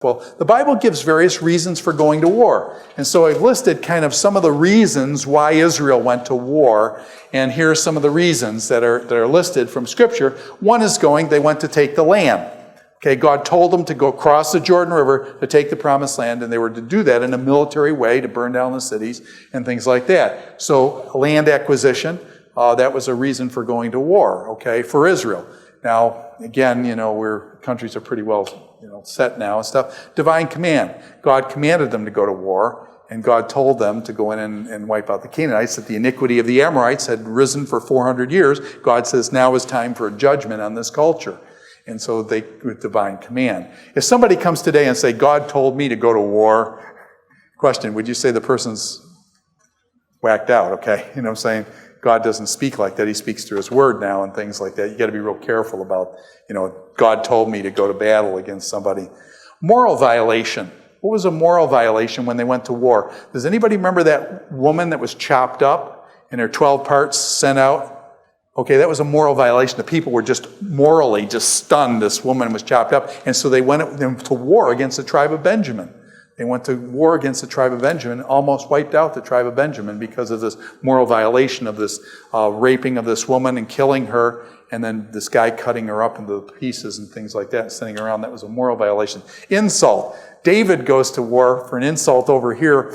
Well, the Bible gives various reasons for going to war. And so I've listed kind of some of the reasons why Israel went to war. And here are some of the reasons that are listed from Scripture. One is they went to take the land. Okay, God told them to go across the Jordan River to take the promised land, and they were to do that in a military way, to burn down the cities and things like that. So land acquisition, that was a reason for going to war, okay, for Israel. Now, again, countries are pretty well set now and stuff. Divine command. God commanded them to go to war, and God told them to go in and wipe out the Canaanites, that the iniquity of the Amorites had risen for 400 years. God says now is time for a judgment on this culture. And so with divine command. If somebody comes today and say, God told me to go to war, question, would you say the person's whacked out, okay? You know what I'm saying? God doesn't speak like that. He speaks through His Word now and things like that. You got to be real careful about, God told me to go to battle against somebody. Moral violation. What was a moral violation when they went to war? Does anybody remember that woman that was chopped up and her 12 parts sent out? Okay, that was a moral violation. The people were just morally stunned. This woman was chopped up. And so they went to war against the tribe of Benjamin. They went to war against the tribe of Benjamin, almost wiped out the tribe of Benjamin because of this moral violation of this raping of this woman and killing her, and then this guy cutting her up into pieces and things like that and sending her around. That was a moral violation. Insult. David goes to war for an insult over here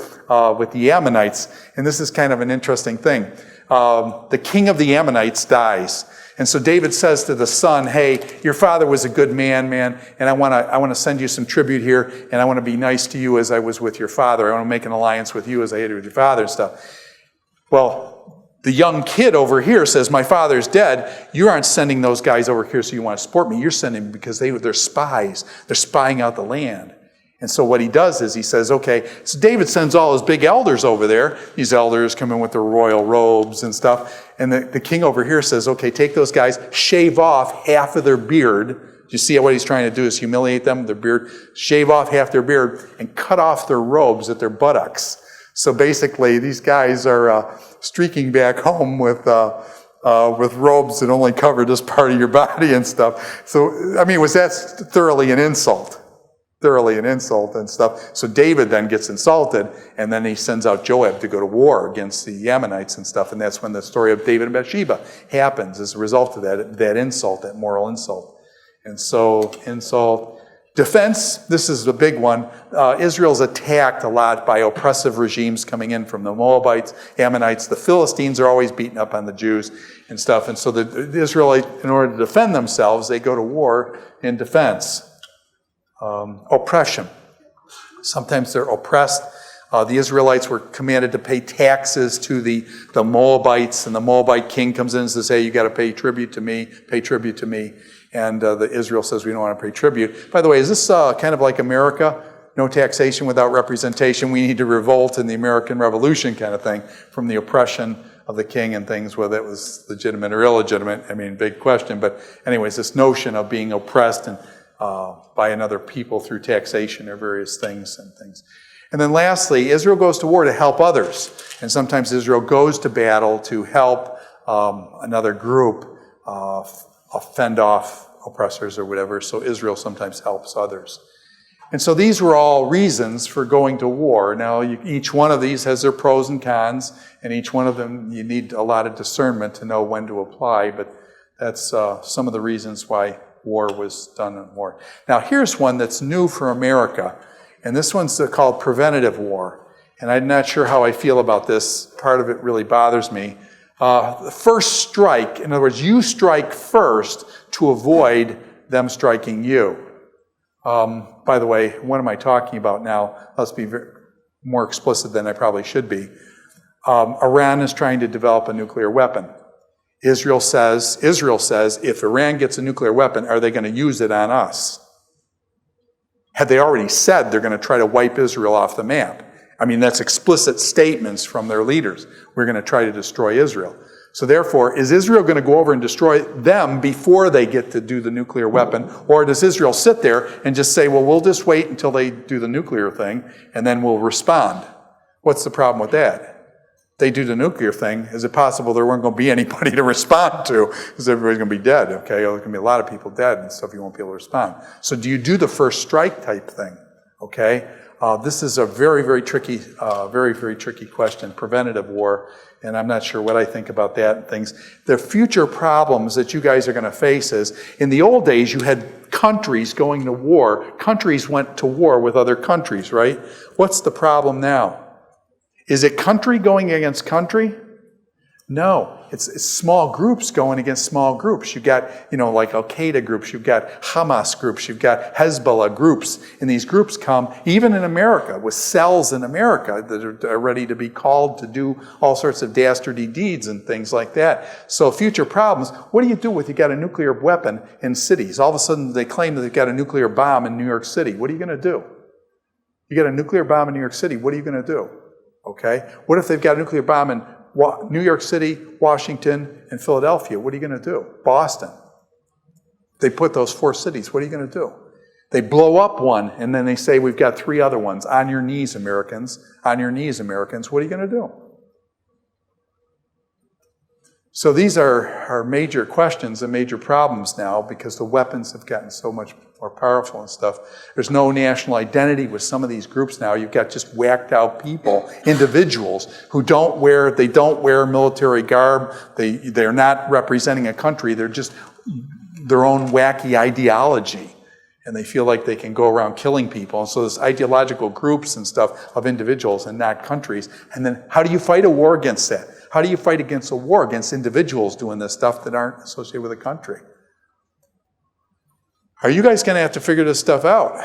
with the Ammonites, and this is kind of an interesting thing. The king of the Ammonites dies. And so David says to the son, hey, your father was a good man, and I want to send you some tribute here, and I want to be nice to you as I was with your father. I want to make an alliance with you as I did with your father and stuff. Well, the young kid over here says, my father's dead. You aren't sending those guys over here so you want to support me. You're sending them because they're spies. They're spying out the land. And so what he does is he says, okay, so David sends all his big elders over there. These elders come in with their royal robes and stuff. And the king over here says, okay, take those guys, shave off half of their beard. Do you see what he's trying to do is humiliate them, their beard? Shave off half their beard and cut off their robes at their buttocks. So basically, these guys are streaking back home with robes that only cover this part of your body and stuff. So, was that thoroughly an insult? Thoroughly an insult and stuff. So David then gets insulted, and then he sends out Joab to go to war against the Ammonites and stuff, and that's when the story of David and Bathsheba happens as a result of that insult, that moral insult. And so, insult. Defense, this is a big one. Israel's attacked a lot by oppressive regimes coming in from the Moabites, Ammonites. The Philistines are always beating up on the Jews and stuff, and so the Israelites, in order to defend themselves, they go to war in defense. Oppression. Sometimes they're oppressed. The Israelites were commanded to pay taxes to the Moabites, and the Moabite king comes in and says, hey, you got to pay tribute to me. And the Israel says, we don't want to pay tribute. By the way, is this kind of like America? No taxation without representation. We need to revolt in the American Revolution kind of thing from the oppression of the king and things, whether it was legitimate or illegitimate. Big question. But anyways, this notion of being oppressed and by another people through taxation or various things. And then lastly, Israel goes to war to help others. And sometimes Israel goes to battle to help another group fend off oppressors or whatever. So Israel sometimes helps others. And so these were all reasons for going to war. Now, each one of these has their pros and cons, and each one of them you need a lot of discernment to know when to apply. But that's some of the reasons why war was done in war. Now, here's one that's new for America, and this one's called preventative war. And I'm not sure how I feel about this. Part of it really bothers me. The first strike, in other words, you strike first to avoid them striking you. By the way, what am I talking about now? Let's be more explicit than I probably should be. Iran is trying to develop a nuclear weapon. Israel says, if Iran gets a nuclear weapon, are they going to use it on us? Had they already said they're going to try to wipe Israel off the map? That's explicit statements from their leaders. We're going to try to destroy Israel. So therefore, is Israel going to go over and destroy them before they get to do the nuclear weapon? Or does Israel sit there and just say, well, we'll just wait until they do the nuclear thing, and then we'll respond? What's the problem with that? They do the nuclear thing, is it possible there weren't going to be anybody to respond to? Because everybody's going to be dead, okay? There's going to be a lot of people dead and stuff, you won't be able to respond. So do you do the first strike type thing? Okay? This is a very, very tricky question, preventative war, and I'm not sure what I think about that and things. The future problems that you guys are going to face is, in the old days, you had countries going to war. Countries went to war with other countries, right? What's the problem now? Is it country going against country? No, it's small groups going against small groups. You've got, like Al-Qaeda groups, you've got Hamas groups, you've got Hezbollah groups, and these groups come, even in America, with cells in America that are ready to be called to do all sorts of dastardly deeds and things like that. So future problems, what do you do if you got a nuclear weapon in cities? All of a sudden they claim that they've got a nuclear bomb in New York City. What are you going to do? You got a nuclear bomb in New York City, what are you going to do? Okay? What if they've got a nuclear bomb in New York City, Washington, and Philadelphia? What are you going to do? Boston. They put those 4 cities. What are you going to do? They blow up one, and then they say, we've got 3 other ones. On your knees, Americans. On your knees, Americans. What are you going to do? So these are major questions and major problems now because the weapons have gotten so much more powerful and stuff. There's no national identity with some of these groups now. You've got just whacked out people, individuals who don't wear military garb. They're not representing a country. They're just their own wacky ideology. And they feel like they can go around killing people. And so there's ideological groups and stuff of individuals and not countries. And then how do you fight a war against that? How do you fight against a war against individuals doing this stuff that aren't associated with a country? Are you guys going to have to figure this stuff out?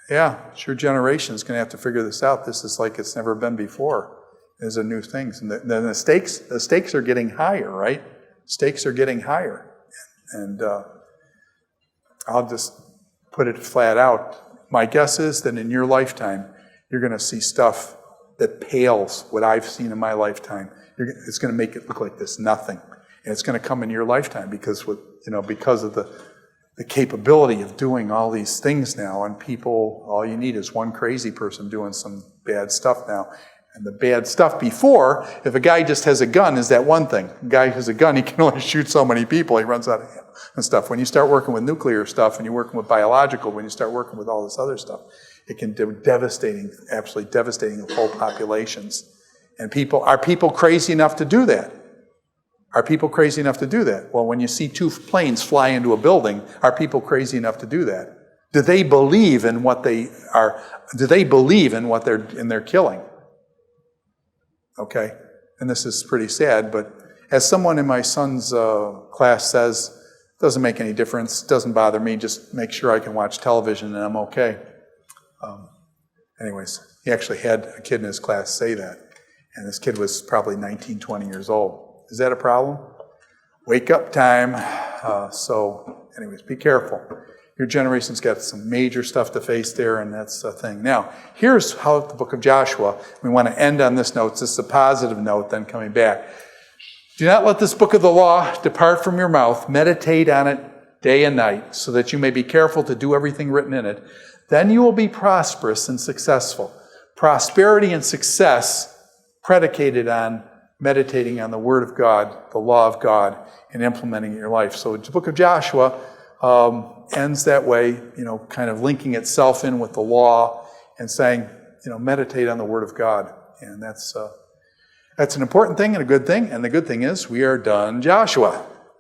Yeah, it's your generation's going to have to figure this out. This is like it's never been before. These are new things. And then the stakes are getting higher, right? Stakes are getting higher. And I'll just put it flat out. My guess is that in your lifetime, you're going to see stuff that pales what I've seen in my lifetime. It's going to make it look like there's nothing. And it's going to come in your lifetime because of the capability of doing all these things now. And people, all you need is one crazy person doing some bad stuff now. And the bad stuff before, if a guy just has a gun, is that one thing. A guy has a gun, he can only shoot so many people, he runs out of ammo and stuff. When you start working with nuclear stuff and you're working with biological, when you start working with all this other stuff, it can do absolutely devastating whole populations. And are people crazy enough to do that? Are people crazy enough to do that? Well, when you see 2 planes fly into a building, are people crazy enough to do that? Do they believe in what they are? Do they believe in what they're killing? Okay, and this is pretty sad, but as someone in my son's class says, it doesn't make any difference, it doesn't bother me, just make sure I can watch television and I'm okay. Anyways, he actually had a kid in his class say that, and this kid was probably 19, 20 years old. Is that a problem? Wake up time. So anyways, be careful. Your generation's got some major stuff to face there, and that's a thing. Now, here's how the book of Joshua, we want to end on this note. This is a positive note, then coming back. Do not let this book of the law depart from your mouth. Meditate on it day and night, so that you may be careful to do everything written in it. Then you will be prosperous and successful. Prosperity and success predicated on meditating on the Word of God, the law of God, and implementing it in your life. So the book of Joshua ends that way, kind of linking itself in with the law and saying, meditate on the Word of God. And that's an important thing and a good thing. And the good thing is we are done Joshua.